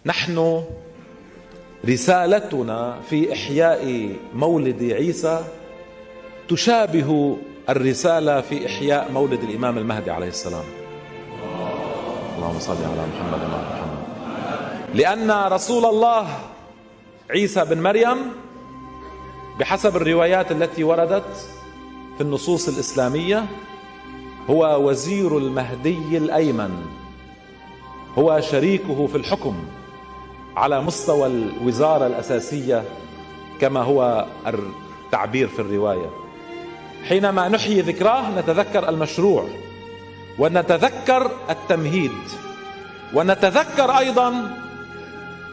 نحن رسالتنا في إحياء مولد عيسى تشابه الرسالة في إحياء مولد الإمام المهدي عليه السلام. اللهم صل على محمد وعلى محمد. لأن رسول الله عيسى بن مريم بحسب الروايات التي وردت في النصوص الإسلامية هو وزير المهدي الأيمن، هو شريكه في الحكم على مستوى الوزارة الأساسية كما هو التعبير في الرواية. حينما نحيي ذكراه نتذكر المشروع ونتذكر التمهيد ونتذكر أيضا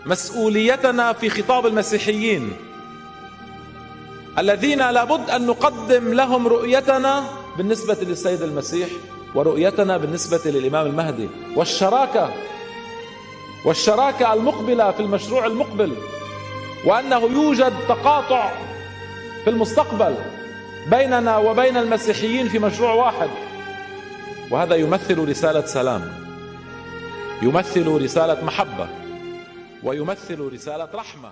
مسؤوليتنا في خطاب المسيحيين الذين لابد أن نقدم لهم رؤيتنا بالنسبة للسيد المسيح ورؤيتنا بالنسبة للإمام المهدي، والشراكة المقبلة في المشروع المقبل، وأنه يوجد تقاطع في المستقبل بيننا وبين المسيحيين في مشروع واحد. وهذا يمثل رسالة سلام، يمثل رسالة محبة، ويمثل رسالة رحمة.